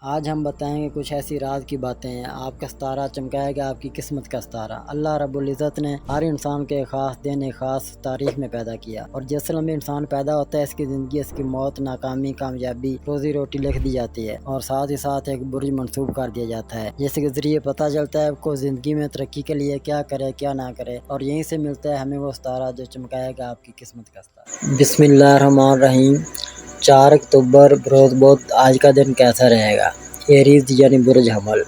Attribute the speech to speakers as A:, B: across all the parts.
A: آج ہم بتائیں گے کچھ ایسی راز کی باتیں ہیں۔ آپ کا ستارہ چمکائے گا آپ کی قسمت کا ستارہ۔ اللہ رب العزت نے ہر انسان کے خاص دن ایک خاص تاریخ میں پیدا کیا، اور جس لمحے انسان پیدا ہوتا ہے اس کی زندگی، اس کی موت، ناکامی، کامیابی، روزی روٹی لکھ دی جاتی ہے، اور ساتھ ہی ساتھ ایک برج منسوب کر دیا جاتا ہے جس کے ذریعے پتہ چلتا ہے آپ کو زندگی میں ترقی کے لیے کیا کرے کیا نہ کرے، اور یہیں سے ملتا ہے ہمیں وہ ستارہ جو چمکائے گا آپ کی قسمت کا ستارہ۔ بسم اللہ الرحمن الرحیم۔ 4 اکتوبر بروز بدھ آج کا دن کیسا رہے گا؟ ایریز یعنی برج حمل۔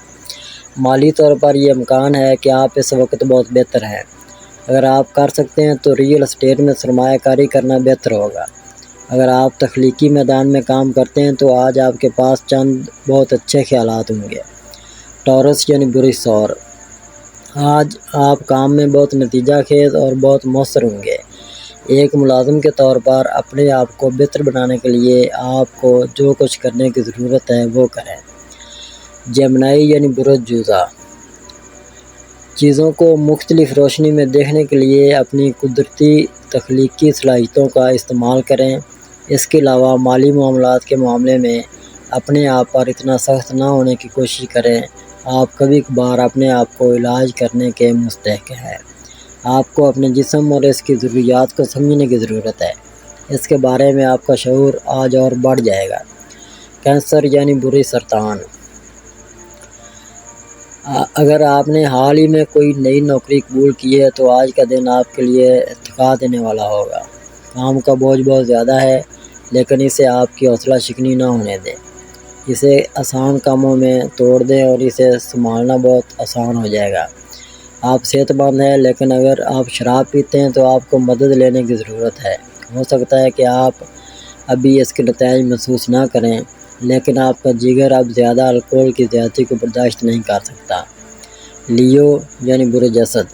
A: مالی طور پر یہ امکان ہے کہ آپ اس وقت بہت بہتر ہیں۔ اگر آپ کر سکتے ہیں تو ریئل اسٹیٹ میں سرمایہ کاری کرنا بہتر ہوگا۔ اگر آپ تخلیقی میدان میں کام کرتے ہیں تو آج آپ کے پاس چند بہت اچھے خیالات ہوں گے۔ ٹورس یعنی برج ثور۔ آج آپ کام میں بہت نتیجہ خیز اور بہت مؤثر ہوں گے۔ ایک ملازم کے طور پر اپنے آپ کو بہتر بنانے کے لیے آپ کو جو کچھ کرنے کی ضرورت ہے وہ کریں۔ جیمنائی یعنی برج جوزہ۔ چیزوں کو مختلف روشنی میں دیکھنے کے لیے اپنی قدرتی تخلیقی صلاحیتوں کا استعمال کریں۔ اس کے علاوہ مالی معاملات کے معاملے میں اپنے آپ پر اتنا سخت نہ ہونے کی کوشش کریں۔ آپ کبھی کبھار اپنے آپ کو علاج کرنے کے مستحق ہیں۔ آپ کو اپنے جسم اور اس کی ضروریات کو سمجھنے کی ضرورت ہے۔ اس کے بارے میں آپ کا شعور آج اور بڑھ جائے گا۔ کینسر یعنی برج سرطان۔ اگر آپ نے حال ہی میں کوئی نئی نوکری قبول کی ہے تو آج کا دن آپ کے لیے تھکا دینے والا ہوگا۔ کام کا بوجھ بہت زیادہ ہے، لیکن اسے آپ کی حوصلہ شکنی نہ ہونے دیں۔ اسے آسان کاموں میں توڑ دیں اور اسے سنبھالنا بہت آسان ہو جائے گا۔ آپ صحت مند ہیں، لیکن اگر آپ شراب پیتے ہیں تو آپ کو مدد لینے کی ضرورت ہے۔ ہو سکتا ہے کہ آپ ابھی اس کے نتائج محسوس نہ کریں، لیکن آپ کا جگر اب زیادہ الکوہل کی زیادتی کو برداشت نہیں کر سکتا۔ لیو یعنی برج اسد۔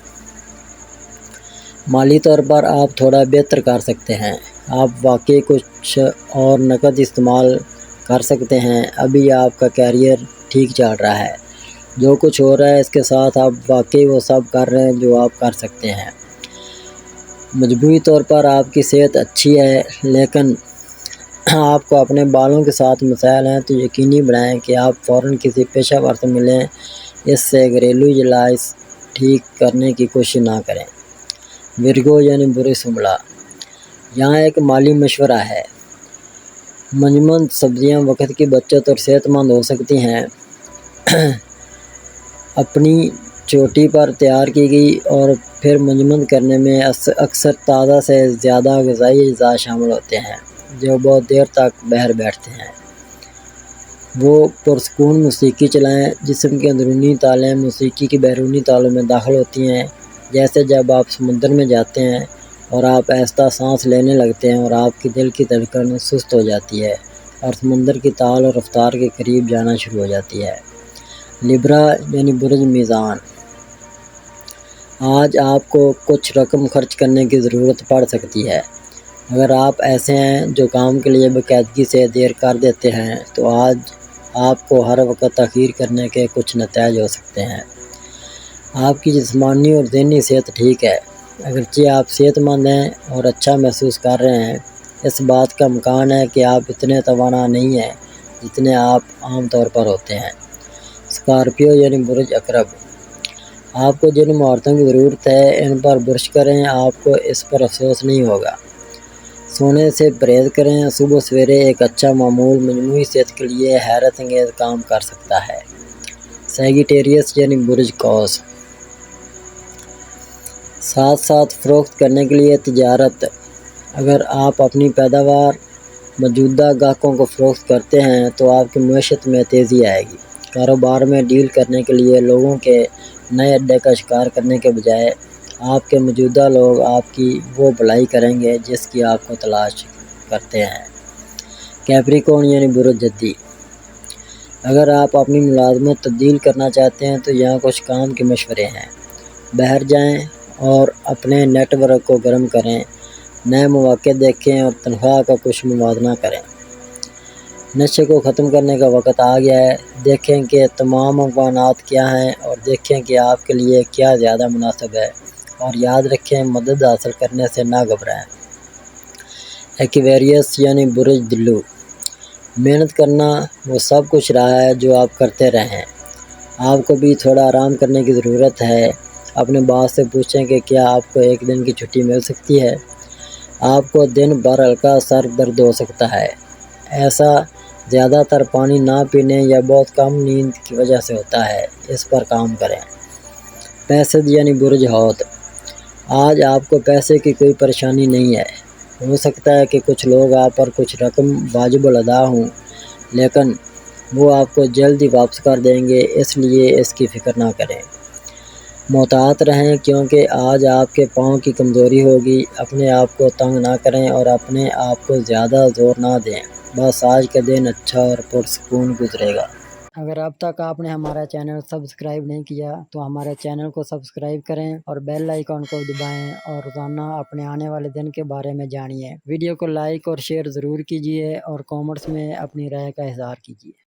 A: مالی طور پر آپ تھوڑا بہتر کر سکتے ہیں۔ آپ واقعی کچھ اور نقد استعمال کر سکتے ہیں۔ ابھی آپ کا کیریئر ٹھیک چل رہا ہے۔ جو کچھ ہو رہا ہے اس کے ساتھ آپ واقعی وہ سب کر رہے ہیں جو آپ کر سکتے ہیں۔ مجموعی طور پر آپ کی صحت اچھی ہے، لیکن آپ کو اپنے بالوں کے ساتھ مسائل ہیں تو یقینی بنائیں کہ آپ فوراً کسی پیشہ ور سے ملیں۔ اس سے گھریلو علاج ٹھیک کرنے کی کوشش نہ کریں۔ ورگو یعنی برج شملہ۔ یہاں ایک مالی مشورہ ہے۔ منجمد سبزیاں وقت کی بچت اور صحت مند ہو سکتی ہیں۔ اپنی چوٹی پر تیار کی گئی اور پھر منجمد کرنے میں اکثر تازہ سے زیادہ غذائی اجزاء شامل ہوتے ہیں جو بہت دیر تک باہر بیٹھتے ہیں۔ وہ پرسکون موسیقی چلائیں۔ جسم کے اندرونی تالیں موسیقی کی بیرونی تالوں میں داخل ہوتی ہیں، جیسے جب آپ سمندر میں جاتے ہیں اور آپ آہستہ سانس لینے لگتے ہیں اور آپ کی دل کی دھڑکن سست ہو جاتی ہے اور سمندر کی تال اور رفتار کے قریب جانا شروع ہو جاتی ہے۔ لیبرا یعنی برج میزان۔ آج آپ کو کچھ رقم خرچ کرنے کی ضرورت پڑ سکتی ہے۔ اگر آپ ایسے ہیں جو کام کے لیے باقاعدگی سے دیر کر دیتے ہیں تو آج آپ کو ہر وقت تاخیر کرنے کے کچھ نتائج ہو سکتے ہیں۔ آپ کی جسمانی اور ذہنی صحت ٹھیک ہے۔ اگرچہ آپ صحت مند ہیں اور اچھا محسوس کر رہے ہیں، اس بات کا امکان ہے کہ آپ اتنے توانا نہیں ہیں جتنے آپ عام طور پر ہوتے ہیں۔ اسکارپیو یعنی برج عقرب۔ آپ کو جن مہارتوں کی ضرورت ہے ان پر برش کریں، آپ کو اس پر افسوس نہیں ہوگا۔ سونے سے پرہیز کریں۔ صبح سویرے ایک اچھا معمول مجموعی صحت کے لیے حیرت انگیز کام کر سکتا ہے۔ سیگیٹیریس یعنی برج قوس۔ ساتھ ساتھ فروخت کرنے کے لیے تجارت۔ اگر آپ اپنی پیداوار موجودہ گاہکوں کو فروخت کرتے ہیں تو آپ کی معیشت میں تیزی آئے گی۔ کاروبار میں ڈیل کرنے کے لیے لوگوں کے نئے اڈے کا شکار کرنے کے بجائے آپ کے موجودہ لوگ آپ کی وہ بھلائی کریں گے جس کی آپ کو تلاش کرتے ہیں۔ کیپریکون یعنی برج جدی۔ اگر آپ اپنی ملازمت تبدیل کرنا چاہتے ہیں تو یہاں کچھ کام کے مشورے ہیں۔ باہر جائیں اور اپنے نیٹ ورک کو گرم کریں۔ نئے مواقع دیکھیں اور تنخواہ کا کچھ موازنہ کریں۔ نشے کو ختم کرنے کا وقت آ گیا ہے۔ دیکھیں کہ تمام امکانات کیا ہیں اور دیکھیں کہ آپ کے لیے کیا زیادہ مناسب ہے، اور یاد رکھیں مدد حاصل کرنے سے نہ گھبرائیں۔ ایکویریس یعنی برج دلو۔ محنت کرنا وہ سب کچھ رہا ہے جو آپ کرتے رہیں۔ آپ کو بھی تھوڑا آرام کرنے کی ضرورت ہے۔ اپنے باس سے پوچھیں کہ کیا آپ کو ایک دن کی چھٹی مل سکتی ہے۔ آپ کو دن بھر ہلکا سر درد ہو سکتا ہے۔ ایسا زیادہ تر پانی نہ پینے یا بہت کم نیند کی وجہ سے ہوتا ہے۔ اس پر کام کریں۔ پیسے یعنی برج حوت۔ آج آپ کو پیسے کی کوئی پریشانی نہیں ہے۔ ہو سکتا ہے کہ کچھ لوگ آپ پر کچھ رقم واجب الادا ہوں، لیکن وہ آپ کو جلد ہی واپس کر دیں گے، اس لیے اس کی فکر نہ کریں۔ محتاط رہیں کیونکہ آج آپ کے پاؤں کی کمزوری ہوگی۔ اپنے آپ کو تنگ نہ کریں اور اپنے آپ کو زیادہ زور نہ دیں۔ بس آج کا دن اچھا اور پرسکون گزرے گا۔ اگر اب تک آپ نے ہمارا چینل سبسکرائب نہیں کیا تو ہمارے چینل کو سبسکرائب کریں اور بیل آئیکن کو دبائیں اور روزانہ اپنے آنے والے دن کے بارے میں جانیے۔ ویڈیو کو لائک اور شیئر ضرور کیجیے اور کامنٹس میں اپنی رائے کا اظہار کیجیے۔